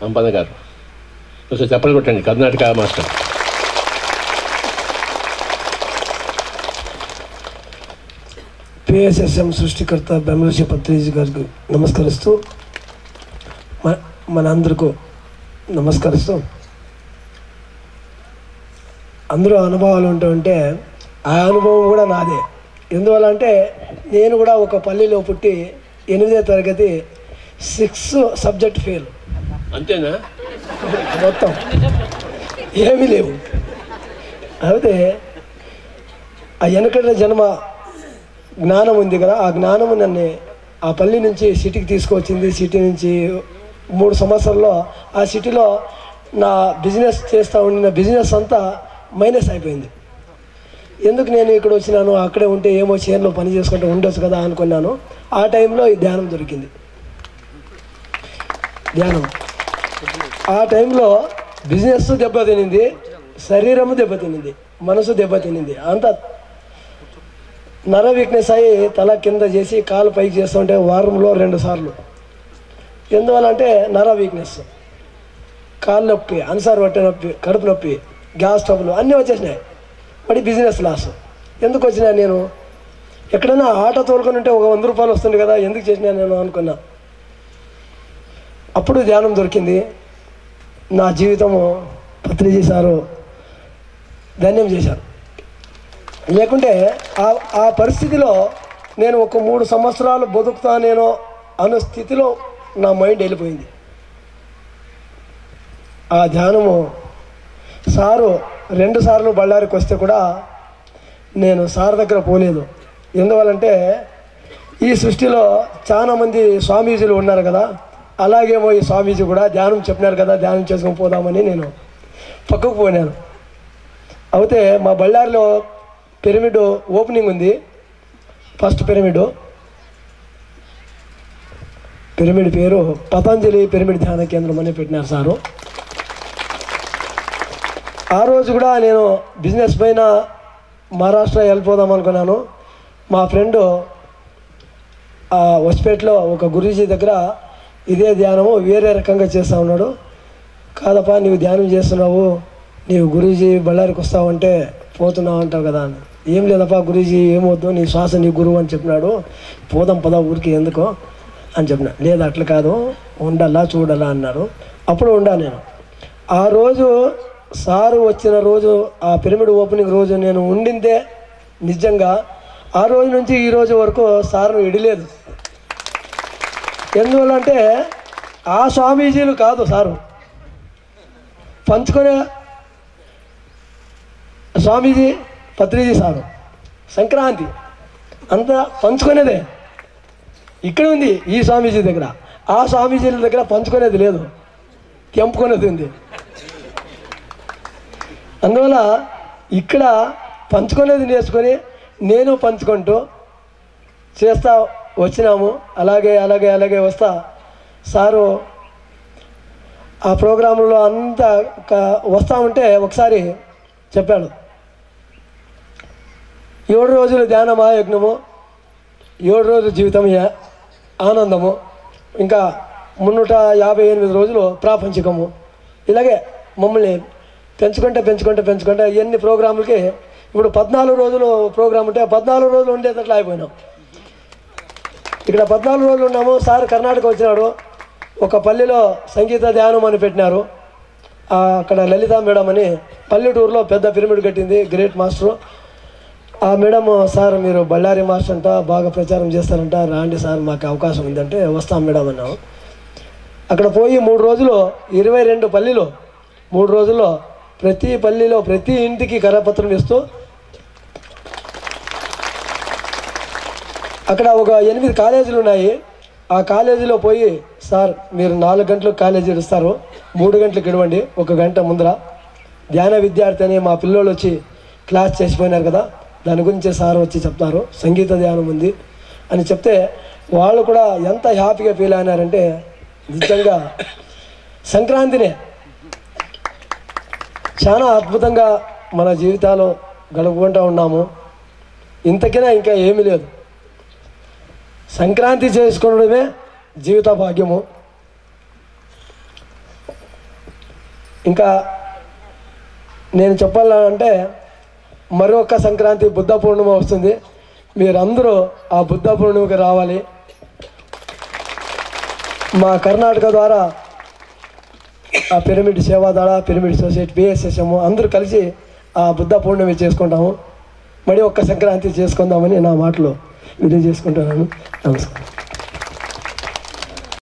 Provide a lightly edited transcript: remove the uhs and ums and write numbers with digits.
సంపద గారు ఒకసారి చెప్పలు కొట్టండి, కర్ణాటక మాస్టర్. పిఎస్ఎస్ఎం సృష్టికర్త బెంగళూరు పత్రిజీ గారికి నమస్కరిస్తూ, మనందరికీ నమస్కరిస్తూ, అందరూ అనుభవాలు ఉంటుంటే ఆ అనుభవం కూడా నాదే. ఎందువల్ల అంటే నేను కూడా ఒక పల్లెలో పుట్టి 8వ తరగతి 6 సబ్జెక్ట్ ఫెయిల్. అంతేనా? మొత్తం ఏమీ లేవు. అయితే ఆ వెనకటి జన్మ జ్ఞానం ఉంది కదా, ఆ జ్ఞానము నన్ను ఆ పల్లె నుంచి సిటీకి తీసుకువచ్చింది. సిటీ నుంచి 3 సంవత్సరాల్లో ఆ సిటీలో నా బిజినెస్ చేస్తూ ఉండిన బిజినెస్ అంతా మైనస్ అయిపోయింది. ఎందుకు నేను ఇక్కడ వచ్చినాను, అక్కడే ఉంటే ఏమో చేనులో పని చేసుకుంటూ ఉండొచ్చు కదా అనుకున్నాను. ఆ టైంలో ఈ ధ్యానం దొరికింది. ధ్యానం ఆ టైంలో బిజినెస్ దెబ్బతినింది, శరీరము దెబ్బతినింది, మనసు దెబ్బతినింది. అంతా నర వీక్నెస్ అయ్యి తల కింద చేసి కాలు పైకి చేస్తుంటే వారంలో 2 సార్లు. ఎందువల్లంటే నర వీక్నెస్, కాలు నొప్పి, అన్సార్ పట్టే నొప్పి, కడుపు నొప్పి, గ్యాస్ ట్రబుల్ అన్నీ వచ్చేసినాయి. మరి బిజినెస్ లాస్. ఎందుకు వచ్చినా, నేను ఎక్కడైనా ఆటో తోలుకొని ఉంటే ఒక 100 రూపాయలు వస్తుంది కదా, ఎందుకు చేసినా నేను అనుకున్నా. అప్పుడు ధ్యానం దొరికింది. నా జీవితము పత్రిజీ సారు ధన్యం చేశారు. లేకుంటే ఆ పరిస్థితిలో నేను ఒక 3 సంవత్సరాలు బతుకుతానేనో అన్న స్థితిలో నా మైండ్ వెళ్ళిపోయింది. ఆ ధ్యానము సారు 2 సార్లు బళ్ళారికి వస్తే కూడా నేను సార్ దగ్గర పోలేదు. ఎందువల్లంటే ఈ సృష్టిలో చాలామంది స్వామీజీలు ఉన్నారు కదా, అలాగేమో ఈ స్వామీజీ కూడా ధ్యానం చెప్పినారు కదా, ధ్యానం చేసుకొని పోదామని నేను పక్కకు పోయినాను. అయితే మా బళ్ళారిలో పిరమిడ్ ఓపెనింగ్ ఉంది. ఫస్ట్ పిరమిడ్ పేరు పతంజలి పిరమిడ్ ధ్యాన కేంద్రం అని పెట్టినారు సారు. ఆ రోజు కూడా నేను బిజినెస్ పైన మహారాష్ట్ర వెళ్ళిపోదాం అనుకున్నాను. మా ఫ్రెండ్ హొస్పేట్లో ఒక గురూజీ దగ్గర ఇదే ధ్యానము వేరే రకంగా చేస్తూ ఉన్నాడు. కాదప్పా, నీవు ధ్యానం చేస్తున్నావు, నీవు గురూజీ బళ్ళారికి వస్తావంటే పోతున్నావు అంటావు కదా అని. ఏం లేదప్పా గురూజీ, ఏమవుద్దు, నీ శ్వాస నీ గురువు అని చెప్పినాడు, పోదాం పదా ఊరికి ఎందుకో అని చెప్పిన. లేదు అట్లా కాదు, ఉండాలా చూడాలా అన్నారు. అప్పుడు ఉండా నేను. ఆ రోజు సారు వచ్చిన రోజు, ఆ పిరమిడ్ ఓపెనింగ్ రోజు నేను ఉండిందే నిజంగా. ఆ రోజు నుంచి ఈ రోజు వరకు సార్ను ఇడలేదు. ఎందువల్లంటే ఆ స్వామీజీలు కాదు సారు, పంచుకునే స్వామీజీ పత్రిజీ సారు సంక్రాంతి అంతా పంచుకునేదే. ఇక్కడ ఉంది ఈ స్వామీజీ దగ్గర, ఆ స్వామీజీల దగ్గర పంచుకునేది లేదు, తెంపుకునేది ఉంది. అందువల్ల ఇక్కడ పంచుకునేది నేర్చుకొని నేను పంచుకుంటూ చేస్తా వచ్చినాము. అలాగే వస్తా సారు ఆ ప్రోగ్రాంలో అంతా వస్తూ ఉంటే ఒకసారి చెప్పాడు, 7 రోజులు ధ్యానమా యజ్ఞము, 7 రోజులు జీవితం ఆనందము, ఇంకా 358 రోజులు ప్రాపంచికము. ఇలాగే మమ్మల్ని పెంచుకుంటే ఎన్ని ప్రోగ్రాములకి ఇప్పుడు 14 రోజులు ప్రోగ్రాం ఉంటే 14 రోజులు ఉండేటట్లు అయిపోయినాం. ఇక్కడ 14 రోజులు ఉన్నాము. సార్ కర్ణాటక వచ్చినాడు. ఒక పల్లెలో సంగీత ధ్యానం అని పెట్టినారు. అక్కడ లలిత మేడం అని పల్లెటూరులో పెద్ద పిరమిడ్ కట్టింది, గ్రేట్ మాస్టరు. ఆ మేడం, సార్ మీరు బళ్ళారి మాస్టర్ అంట, బాగా ప్రచారం చేస్తారంట, రాండి సార్ మాకు అవకాశం ఉందంటే వస్తాం మేడం అన్నాము. అక్కడ పోయి 3 రోజులు 22 పల్లెలు, 3 రోజుల్లో ప్రతి పల్లెలో ప్రతి ఇంటికి కరపత్రం ఇస్తూ అక్కడ ఒక 8 కాలేజీలు ఉన్నాయి. ఆ కాలేజీలో పోయి, సార్ మీరు 4 గంటలకు కాలేజీ ఇస్తారు, 3 గంటలకు ఇవ్వండి, 1 గంట ముందర ధ్యాన విద్యార్థి అని మా పిల్లలు వచ్చి క్లాస్ చేసిపోయినారు కదా, దాని గురించి సార్ వచ్చి చెప్తారు, సంగీత ధ్యానం ఉంది అని చెప్తే వాళ్ళు కూడా ఎంత హ్యాపీగా ఫీల్ అయినారంటే నిజంగా సంక్రాంతినే చాలా అద్భుతంగా మన జీవితాలు గడుపుకుంటూ ఉన్నాము. ఇంతకైనా ఇంకా ఏమీ లేదు. సంక్రాంతి చేసుకోవడమే జీవిత భాగ్యము. ఇంకా నేను చెప్పాలంటే మరొక సంక్రాంతి బుద్ధ పూర్ణిమ వస్తుంది. మీరందరూ ఆ బుద్ధ పూర్ణిమకి రావాలి. మా కర్ణాటక ద్వారా ఆ పిరమిడ్ సేవాదళ, పిరమిడ్ సొసైటీ, BSSM అందరూ కలిసి ఆ బుద్ధ పూర్ణిమ చేసుకుంటాము. మరి ఒక్క సంక్రాంతి చేసుకుందామని నా మాటలో విలువ చేసుకుంటున్నాను. నమస్కారం.